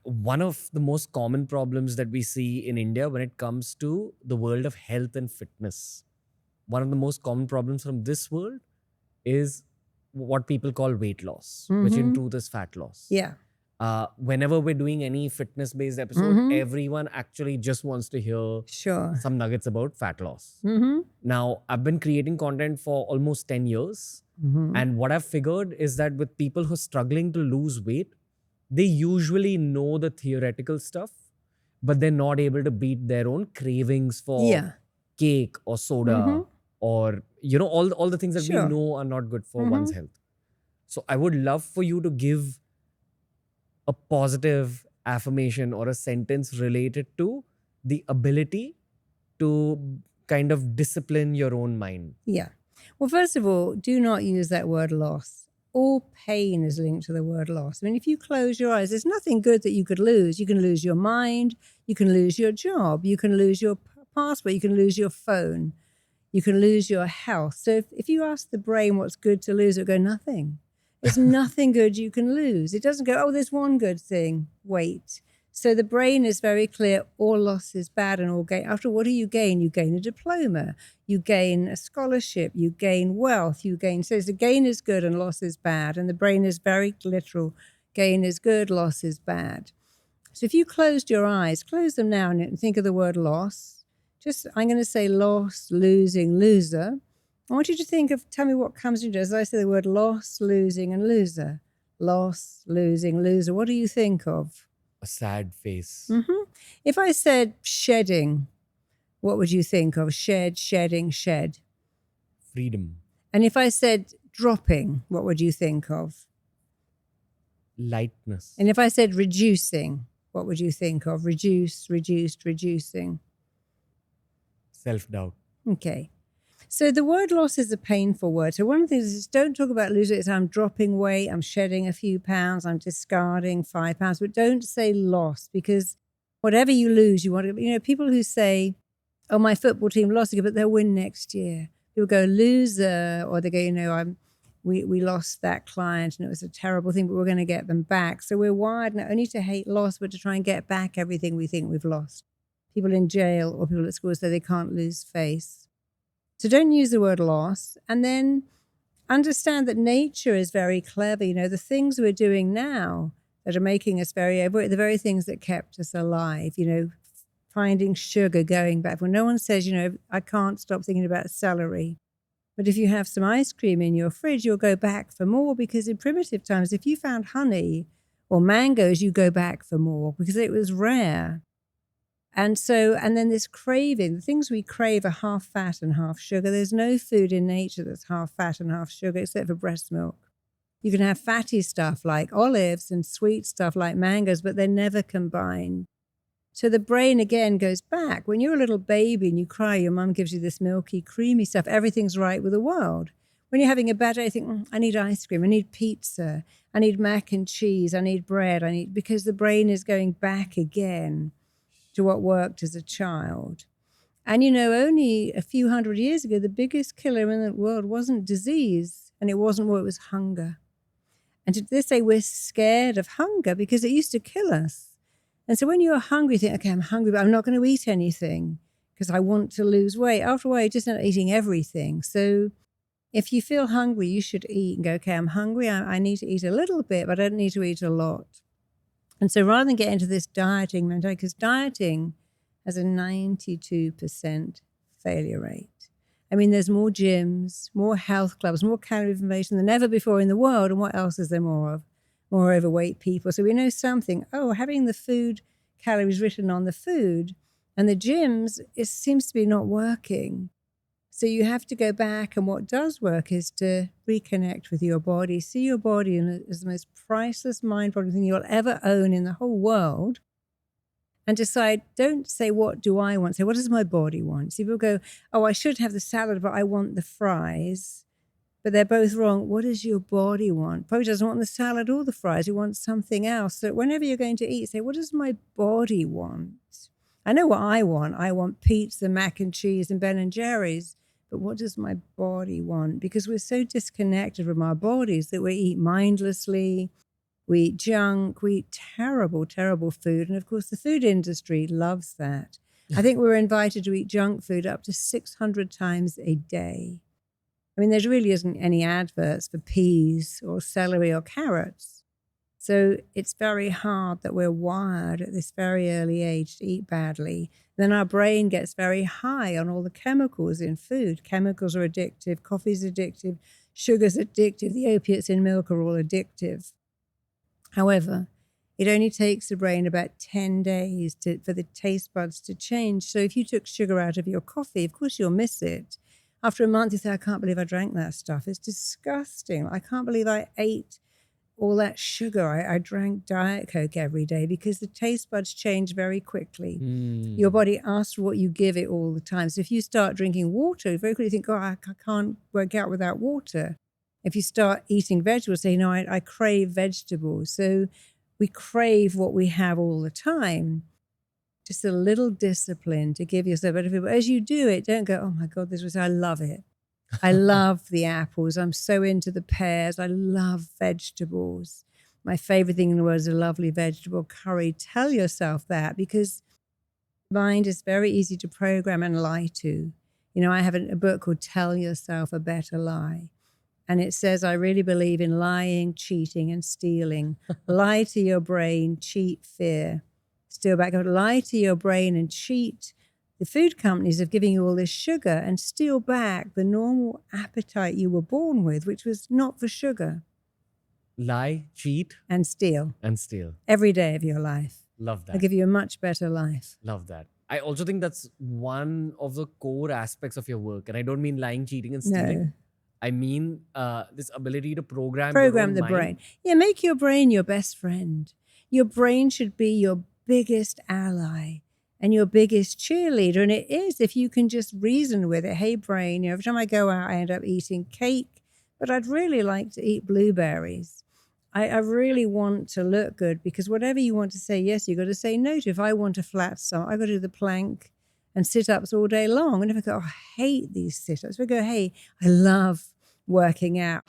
one of the most common problems that we see in India when it comes to the world of health and fitness. One of the most common problems from this world is what people call weight loss, which in truth is fat loss. Yeah. Whenever we're doing any fitness-based episode, everyone actually just wants to hear Sure. some nuggets about fat loss. Now, I've been creating content for almost 10 years. And what I've figured is that with people who are struggling to lose weight, they usually know the theoretical stuff, but they're not able to beat their own cravings for Yeah. cake or soda or, you know, all the things that we Sure. know are not good for one's health. So I would love for you to give a positive affirmation or a sentence related to the ability to kind of discipline your own mind. Yeah. Well, first of all, do not use that word loss. All pain is linked to the word loss. I mean, if you close your eyes, there's nothing good that you could lose. You can lose your mind. You can lose your job. You can lose your passport. You can lose your phone. You can lose your health. So if you ask the brain what's good to lose, it'll go nothing. There's nothing good you can lose. It doesn't go, oh, there's one good thing. Wait. So the brain is very clear, all loss is bad and all gain. After what do you gain? You gain a diploma, you gain a scholarship, you gain wealth, you gain. So the gain is good and loss is bad. And the brain is very literal. Gain is good, loss is bad. So if you closed your eyes, close them now and think of the word loss. Just, I'm going to say loss, losing, loser. I want you to think of, tell me what comes into it as I say the word loss, losing, and loser. Loss, losing, loser. What do you think of? A sad face. If I said shedding, what would you think of? Shed, shedding, shed. Freedom. And if I said dropping, what would you think of? Lightness. And if I said reducing, what would you think of? Reduce, reduced, reducing. Self-doubt. Okay. So the word loss is a painful word. So one of the things is don't talk about losing. It's I'm dropping weight, I'm shedding a few pounds, I'm discarding 5 pounds, but don't say loss because whatever you lose, you want to, you know, people who say, oh, my football team lost again, but they'll win next year. People go loser, or they go, you know, we lost that client and it was a terrible thing, but we're going to get them back. So we're wired not only to hate loss, but to try and get back everything we think we've lost. People in jail or people at school say they can't lose face. So don't use the word loss, and then understand that nature is very clever. You know, the things we're doing now that are making us very overweight, the very things that kept us alive, you know, finding sugar, going back. When no one says, you know, I can't stop thinking about celery. But if you have some ice cream in your fridge, you'll go back for more because in primitive times, if you found honey or mangoes, you go back for more because it was rare. And so, and then this craving, the things we crave are half fat and half sugar. There's no food in nature that's half fat and half sugar except for breast milk. You can have fatty stuff like olives and sweet stuff like mangoes, but they're never combined. So the brain again goes back. When you're a little baby and you cry, your mum gives you this milky, creamy stuff. Everything's right with the world. When you're having a bad day, you think, I need ice cream, I need pizza, I need mac and cheese, I need bread, because the brain is going back again to what worked as a child. And, you know, only a few hundred years ago, the biggest killer in the world wasn't disease and it wasn't war, it was hunger. And to this day, we're scared of hunger because it used to kill us. And so when you're hungry, you think, okay, I'm hungry, but I'm not going to eat anything because I want to lose weight. After a while, you're just not eating everything. So if you feel hungry, you should eat and go, okay, I'm hungry. I need to eat a little bit, but I don't need to eat a lot. And so rather than get into this dieting mentality, because dieting has a 92% failure rate. I mean, there's more gyms, more health clubs, more calorie information than ever before in the world. And what else is there more of? More overweight people. So we know something. Oh, having the food calories written on the food and the gyms, it seems to be not working. So you have to go back, and what does work is to reconnect with your body, see your body as the most priceless, mind-boggling thing you'll ever own in the whole world, and decide, don't say, what do I want? Say, what does my body want? See, people go, oh, I should have the salad, but I want the fries. But they're both wrong. What does your body want? Probably doesn't want the salad or the fries. It wants something else. So whenever you're going to eat, say, what does my body want? I know what I want. I want pizza, mac and cheese, and Ben and Jerry's. But what does my body want? Because we're so disconnected from our bodies that we eat mindlessly. We eat junk. We eat terrible, terrible food. And of course, the food industry loves that. I think we're invited to eat junk food up to 600 times a day. I mean, there really isn't any adverts for peas or celery or carrots. So it's very hard that we're wired at this very early age to eat badly. Then our brain gets very high on all the chemicals in food. Chemicals are addictive. Coffee's addictive. Sugar's addictive. The opiates in milk are all addictive. However, it only takes the brain about 10 days for the taste buds to change. So if you took sugar out of your coffee, of course you'll miss it. After a month, you say, I can't believe I drank that stuff. It's disgusting. I can't believe I ate all that sugar. I drank Diet Coke every day because the taste buds change very quickly. Your body asks for what you give it all the time. So if you start drinking water, you very quickly think, oh, I can't work out without water. If you start eating vegetables, say, no, I crave vegetables. So we crave what we have all the time. Just a little discipline to give yourself better food. But as you do it, don't go, oh my God, I love it. I love the apples. I'm so into the pears. I love vegetables. My favorite thing in the world is a lovely vegetable curry. Tell yourself that, because mind is very easy to program and lie to. You know, I have a book called Tell Yourself a Better Lie. And it says, I really believe in lying, cheating, and stealing. Lie to your brain, cheat fear. Steal back, lie to your brain and cheat the food companies of giving you all this sugar, and steal back the normal appetite you were born with, which was not for sugar. Lie, cheat, and steal. And steal. Every day of your life. Love that. I'll give you a much better life. Love that. I also think that's one of the core aspects of your work. And I don't mean lying, cheating, and stealing. No. I mean this ability to program the brain. Yeah, make your brain your best friend. Your brain should be your biggest ally and your biggest cheerleader. And it is, if you can just reason with it. Hey, brain, you know, every time I go out, I end up eating cake, but I'd really like to eat blueberries. I really want to look good, because whatever you want to say yes, you've got to say no to. If I want a flat stomach, I've got to do the plank and sit-ups all day long. And if I go, oh, I hate these sit-ups, we go, hey, I love working out.